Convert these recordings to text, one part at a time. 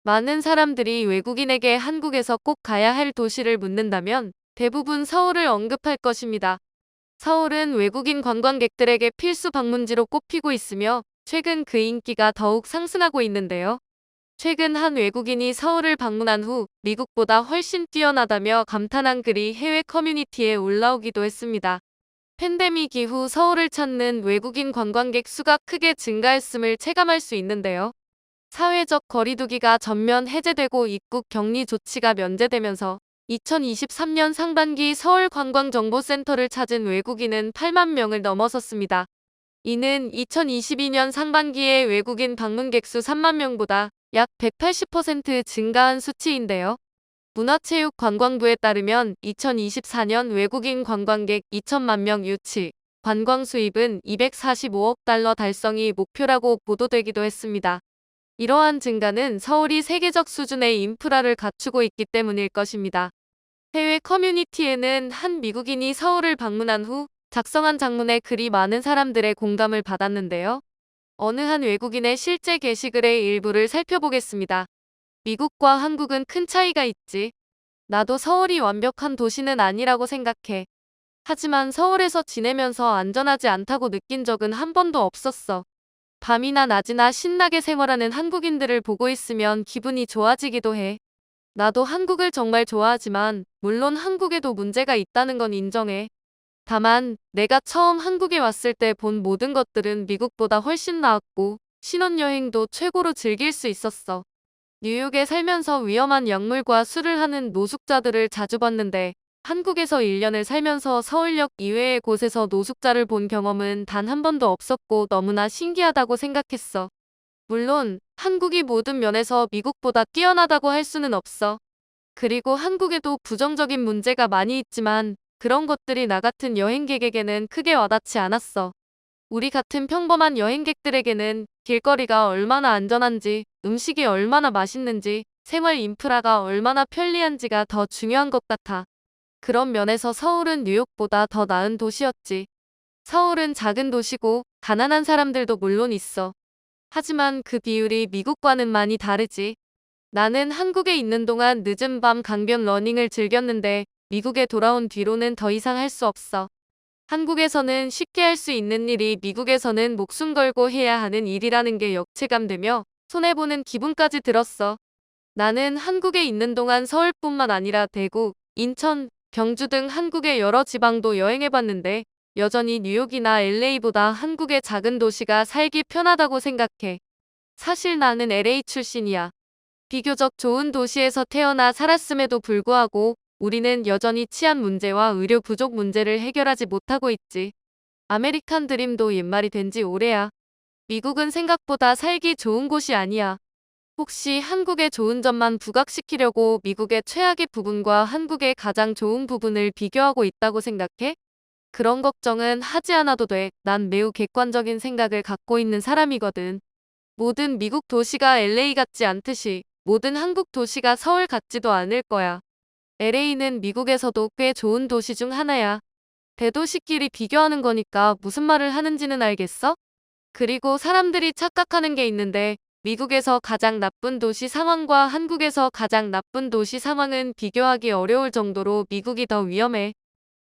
많은 사람들이 외국인에게 한국에서 꼭 가야 할 도시를 묻는다면 대부분 서울을 언급할 것입니다. 서울은 외국인 관광객들에게 필수 방문지로 꼽히고 있으며 최근 그 인기가 더욱 상승하고 있는데요. 최근 한 외국인이 서울을 방문한 후 미국보다 훨씬 뛰어나다며 감탄한 글이 해외 커뮤니티에 올라오기도 했습니다. 팬데믹 이후 서울을 찾는 외국인 관광객 수가 크게 증가했음을 체감할 수 있는데요. 사회적 거리두기가 전면 해제되고 입국 격리 조치가 면제되면서 2023년 상반기 서울관광정보센터를 찾은 외국인은 8만 명을 넘어섰습니다. 이는 2022년 상반기의 외국인 방문객 수 3만 명보다 약 180% 증가한 수치인데요. 문화체육관광부에 따르면 2024년 외국인 관광객 2천만 명 유치, 관광 수입은 245억 달러 달성이 목표라고 보도되기도 했습니다. 이러한 증가는 서울이 세계적 수준의 인프라를 갖추고 있기 때문일 것입니다. 해외 커뮤니티에는 한 미국인이 서울을 방문한 후 작성한 장문의 글이 많은 사람들의 공감을 받았는데요. 어느 한 외국인의 실제 게시글의 일부를 살펴보겠습니다. 미국과 한국은 큰 차이가 있지. 나도 서울이 완벽한 도시는 아니라고 생각해. 하지만 서울에서 지내면서 안전하지 않다고 느낀 적은 한 번도 없었어. 밤이나 낮이나 신나게 생활하는 한국인들을 보고 있으면 기분이 좋아지기도 해. 나도 한국을 정말 좋아하지만 물론 한국에도 문제가 있다는 건 인정해. 다만 내가 처음 한국에 왔을 때 본 모든 것들은 미국보다 훨씬 나았고 신혼여행도 최고로 즐길 수 있었어. 뉴욕에 살면서 위험한 약물과 술을 하는 노숙자들을 자주 봤는데 한국에서 1년을 살면서 서울역 이외의 곳에서 노숙자를 본 경험은 단 한 번도 없었고 너무나 신기하다고 생각했어. 물론 한국이 모든 면에서 미국보다 뛰어나다고 할 수는 없어. 그리고 한국에도 부정적인 문제가 많이 있지만 그런 것들이 나 같은 여행객에게는 크게 와닿지 않았어. 우리 같은 평범한 여행객들에게는 길거리가 얼마나 안전한지, 음식이 얼마나 맛있는지, 생활 인프라가 얼마나 편리한지가 더 중요한 것 같아. 그런 면에서 서울은 뉴욕보다 더 나은 도시였지. 서울은 작은 도시고 가난한 사람들도 물론 있어. 하지만 그 비율이 미국과는 많이 다르지. 나는 한국에 있는 동안 늦은 밤 강변 러닝을 즐겼는데 미국에 돌아온 뒤로는 더 이상 할 수 없어. 한국에서는 쉽게 할 수 있는 일이 미국에서는 목숨 걸고 해야 하는 일이라는 게 역체감되며 손해보는 기분까지 들었어. 나는 한국에 있는 동안 서울뿐만 아니라 대구, 인천, 경주 등 한국의 여러 지방도 여행해봤는데 여전히 뉴욕이나 LA보다 한국의 작은 도시가 살기 편하다고 생각해. 사실 나는 LA 출신이야. 비교적 좋은 도시에서 태어나 살았음에도 불구하고 우리는 여전히 치안 문제와 의료 부족 문제를 해결하지 못하고 있지. 아메리칸 드림도 옛말이 된 지 오래야. 미국은 생각보다 살기 좋은 곳이 아니야. 혹시 한국의 좋은 점만 부각시키려고 미국의 최악의 부분과 한국의 가장 좋은 부분을 비교하고 있다고 생각해? 그런 걱정은 하지 않아도 돼. 난 매우 객관적인 생각을 갖고 있는 사람이거든. 모든 미국 도시가 LA 같지 않듯이 모든 한국 도시가 서울 같지도 않을 거야. LA는 미국에서도 꽤 좋은 도시 중 하나야. 대도시끼리 비교하는 거니까 무슨 말을 하는지는 알겠어? 그리고 사람들이 착각하는 게 있는데 미국에서 가장 나쁜 도시 상황과 한국에서 가장 나쁜 도시 상황은 비교하기 어려울 정도로 미국이 더 위험해.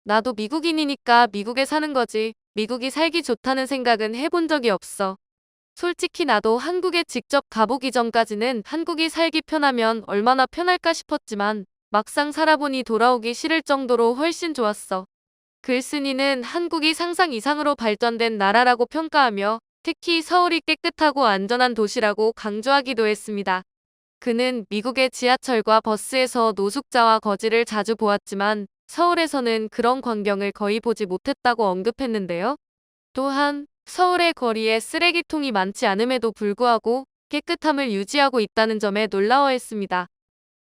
나도 미국인이니까 미국에 사는 거지. 미국이 살기 좋다는 생각은 해본 적이 없어. 솔직히 나도 한국에 직접 가보기 전까지는 한국이 살기 편하면 얼마나 편할까 싶었지만 막상 살아보니 돌아오기 싫을 정도로 훨씬 좋았어. 글쓴이는 한국이 상상 이상으로 발전된 나라라고 평가하며 특히 서울이 깨끗하고 안전한 도시라고 강조하기도 했습니다. 그는 미국의 지하철과 버스에서 노숙자와 거지를 자주 보았지만 서울에서는 그런 광경을 거의 보지 못했다고 언급했는데요. 또한 서울의 거리에 쓰레기통이 많지 않음에도 불구하고 깨끗함을 유지하고 있다는 점에 놀라워했습니다.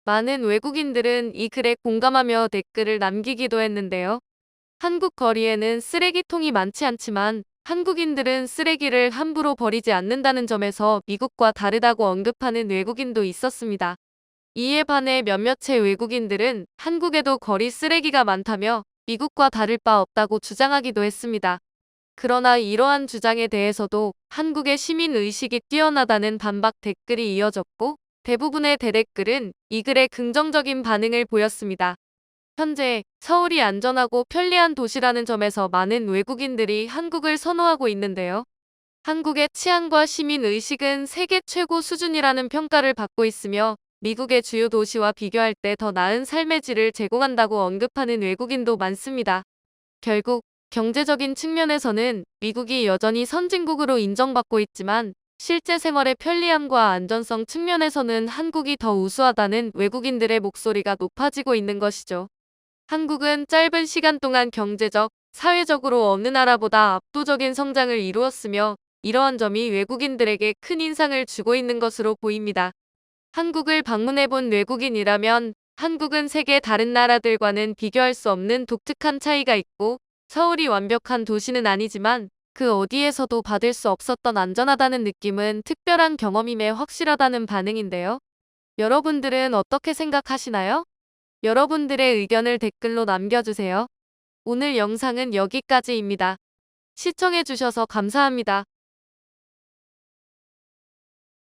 많은 외국인들은 이 글에 공감하며 댓글을 남기기도 했는데요. 한국 거리에는 쓰레기통이 많지 않지만 한국인들은 쓰레기를 함부로 버리지 않는다는 점에서 미국과 다르다고 언급하는 외국인도 있었습니다. 이에 반해 몇몇의 외국인들은 한국에도 거리 쓰레기가 많다며 미국과 다를 바 없다고 주장하기도 했습니다. 그러나 이러한 주장에 대해서도 한국의 시민의식이 뛰어나다는 반박 댓글이 이어졌고 대부분의 대댓글은 이 글에 긍정적인 반응을 보였습니다. 현재 서울이 안전하고 편리한 도시라는 점에서 많은 외국인들이 한국을 선호하고 있는데요. 한국의 치안과 시민 의식은 세계 최고 수준이라는 평가를 받고 있으며 미국의 주요 도시와 비교할 때 더 나은 삶의 질을 제공한다고 언급하는 외국인도 많습니다. 결국 경제적인 측면에서는 미국이 여전히 선진국으로 인정받고 있지만 실제 생활의 편리함과 안전성 측면에서는 한국이 더 우수하다는 외국인들의 목소리가 높아지고 있는 것이죠. 한국은 짧은 시간 동안 경제적, 사회적으로 어느 나라보다 압도적인 성장을 이루었으며 이러한 점이 외국인들에게 큰 인상을 주고 있는 것으로 보입니다. 한국을 방문해본 외국인이라면 한국은 세계 다른 나라들과는 비교할 수 없는 독특한 차이가 있고 서울이 완벽한 도시는 아니지만 그 어디에서도 받을 수 없었던 안전하다는 느낌은 특별한 경험임에 확실하다는 반응인데요. 여러분들은 어떻게 생각하시나요? 여러분들의 의견을 댓글로 남겨주세요. 오늘 영상은 여기까지입니다. 시청해주셔서 감사합니다.